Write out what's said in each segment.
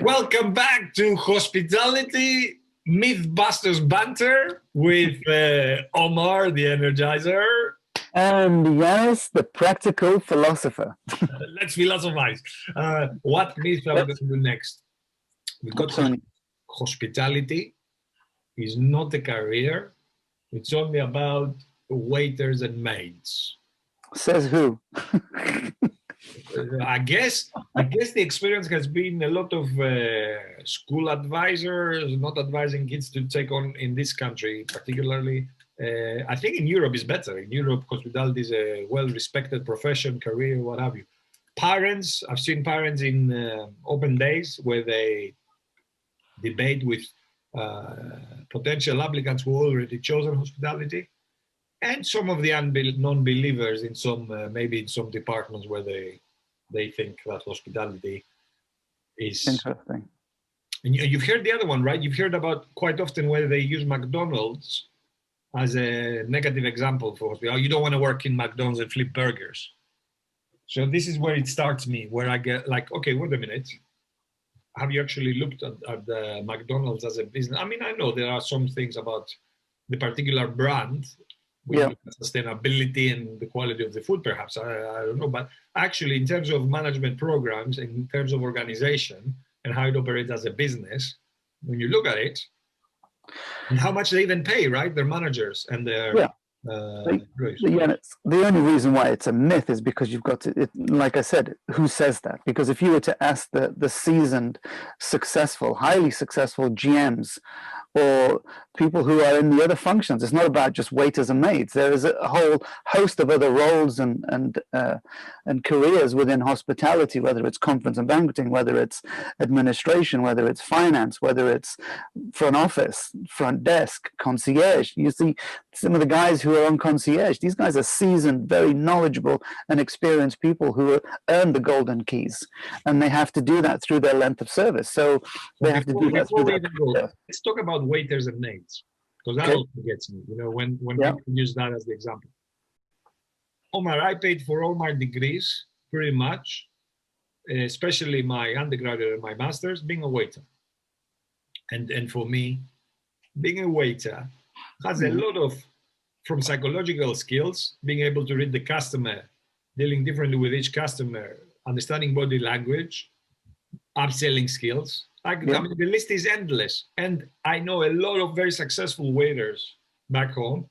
Welcome back to Hospitality Mythbusters Banter with Omar, the Energizer. And Ioannis, the practical philosopher. Let's philosophize. What myth are we going to do next? We've got hospitality is not a career. It's only about waiters and maids. Says who? I guess the experience has been a lot of school advisors not advising kids to take on in this country, particularly. I think in Europe is better. In Europe, hospitality is a well-respected profession, career, what have you. Parents, I've seen parents in open days where they debate with potential applicants who already chosen hospitality, and some of the non-believers in some, maybe in some departments where they think that hospitality is interesting. And you've heard the other one, right? You've heard about quite often where they use McDonald's as a negative example for hospitality. You don't want to work in McDonald's and flip burgers. So this is where it starts me, where I get like, okay, wait a minute. Have you actually looked at the McDonald's as a business? I mean, I know there are some things about the particular brand, with sustainability and the quality of the food, perhaps, I don't know. But actually, in terms of management programs, and in terms of organization and how it operates as a business, when you look at it, and how much they even pay, right? Their managers and their the only reason why it's a myth is because you've got to, like I said, who says that? Because if you were to ask the seasoned, successful, highly successful GMs or people who are in the other functions, it's not about just waiters and maids. There is a whole host of other roles and careers within hospitality, whether it's conference and banqueting, whether it's administration, whether it's finance, whether it's front office, front desk, concierge. You see some of the guys who are on concierge, these guys are seasoned, very knowledgeable and experienced people who earn the golden keys, and they have to do that through their length of service. So they have to do that through their Let's talk about waiters and maids, because that also gets me, you know, when people use that as the example. Omar, I paid for all my degrees pretty much, especially my undergraduate and my master's, being a waiter. And for me, being a waiter has a lot of, from psychological skills, being able to read the customer, dealing differently with each customer, understanding body language, upselling skills. I mean, the list is endless. And I know a lot of very successful waiters back home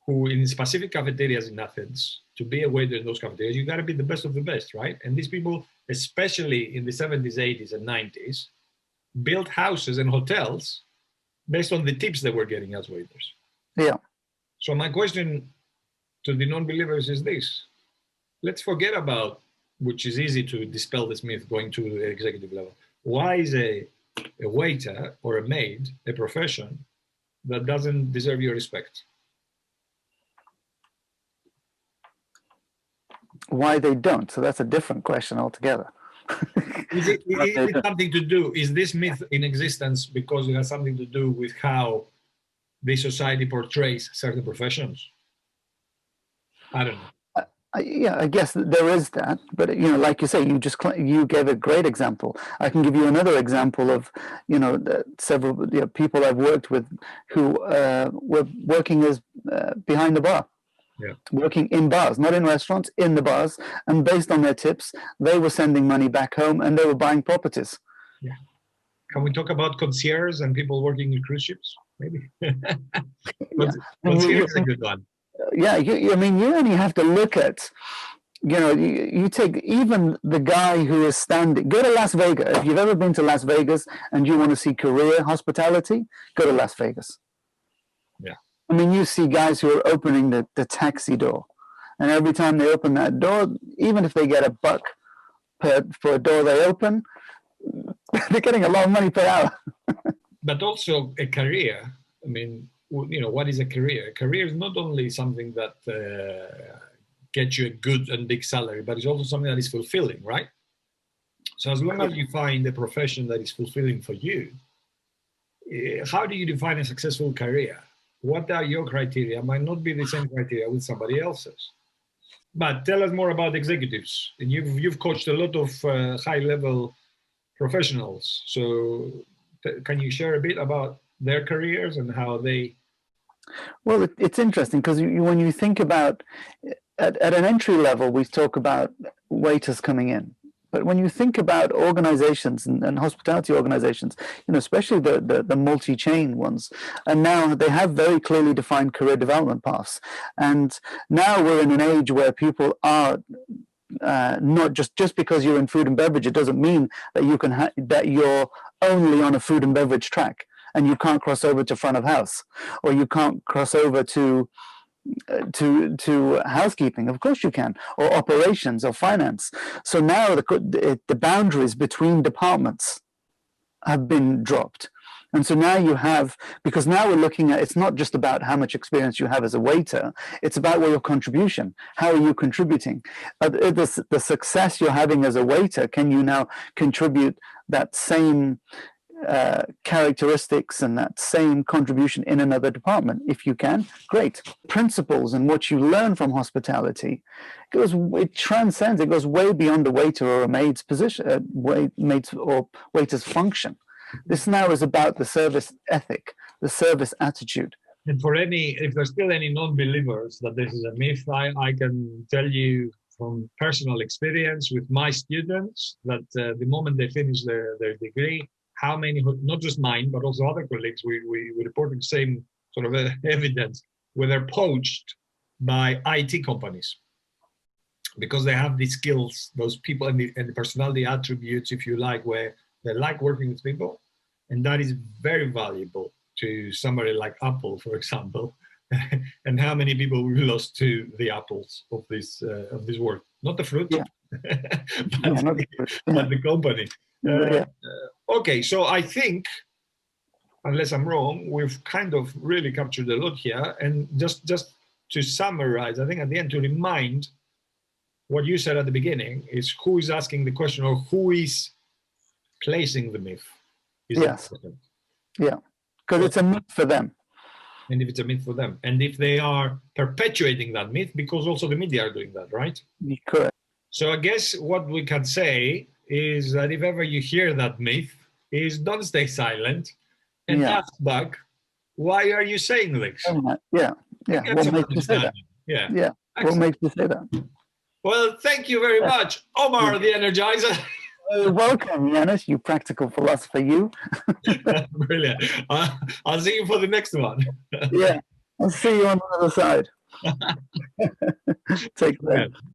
who, in specific cafeterias in Athens, to be a waiter in those cafeterias, you got to be the best of the best, right? And these people, especially in the 70s, 80s, and 90s, built houses and hotels based on the tips they were getting as waiters. Yeah. So my question to the non-believers is this. Let's forget about, which is easy to dispel this myth going to the executive level. Why is a waiter or a maid a profession that doesn't deserve your respect? Why they don't? So that's a different question altogether. Is it something to do, is this myth in existence because it has something to do with how the society portrays certain professions? I don't know. Yeah, I guess there is that, but you know, like you say, you gave a great example. I can give you another example of, you know, several people I've worked with who were working as behind the bar, working in bars, not in restaurants, in the bars, and based on their tips, they were sending money back home and they were buying properties. Yeah. Can we talk about concierge and people working in cruise ships? Maybe. Concierge is a good one. Yeah, I mean, you only have to look at, you know, you take even the guy who is standing, go to Las Vegas. If you've ever been to Las Vegas and you want to see career hospitality, go to Las Vegas. Yeah. I mean, you see guys who are opening the taxi door. And every time they open that door, even if they get $1 for a door they open, they're getting a lot of money per hour. But also a career, I mean, you know, what is a career? A career is not only something that gets you a good and big salary, but it's also something that is fulfilling, right? So as long as you find a profession that is fulfilling for you, how do you define a successful career? What are your criteria? Might not be the same criteria with somebody else's. But tell us more about executives. And you've coached a lot of high-level professionals. So can you share a bit about their careers and how they... Well, it's interesting because when you think about, at an entry level, we talk about waiters coming in. But when you think about organizations and hospitality organizations, especially the multi-chain ones, and now they have very clearly defined career development paths. And now we're in an age where people are not just because you're in food and beverage, it doesn't mean that you can that you're only on a food and beverage track and you can't cross over to front of house, or you can't cross over to housekeeping. Of course you can, or operations or finance. So now the boundaries between departments have been dropped. And so now you have, because now we're looking at, it's not just about how much experience you have as a waiter, it's about your contribution. How are you contributing? The success you're having as a waiter, can you now contribute that same characteristics and that same contribution in another department? If you can, great. Principles and what you learn from hospitality, it transcends, it goes way beyond a waiter or a maid's position, maid's or waiter's function. This now is about the service ethic, the service attitude. And if there's still any non-believers that this is a myth, I can tell you from personal experience with my students that the moment they finish their degree, how many, not just mine, but also other colleagues, we reported the same sort of evidence, where they're poached by IT companies because they have these skills, those people, and the personality attributes, if you like, where they like working with people. And that is very valuable to somebody like Apple, for example. And how many people we lost to the apples of this world? Not the fruit, yeah. but the company. Okay, so I think, unless I'm wrong, we've kind of really captured a lot here. And just to summarize, I think at the end, to remind what you said at the beginning is who is asking the question, or who is placing the myth. Yes. Yeah, because it's a myth for them. And if it's a myth for them, and if they are perpetuating that myth, because also the media are doing that, right? Correct. So I guess what we can say is that if ever you hear that myth, is don't stay silent and ask back, why are you saying this? Yeah. What makes you say that? Yeah. What makes you say that? Well, thank you very much, Omar, the Energizer. Welcome, Ioannis, you practical philosopher, you. Brilliant. I'll see you for the next one. Yeah, I'll see you on the other side. Take care.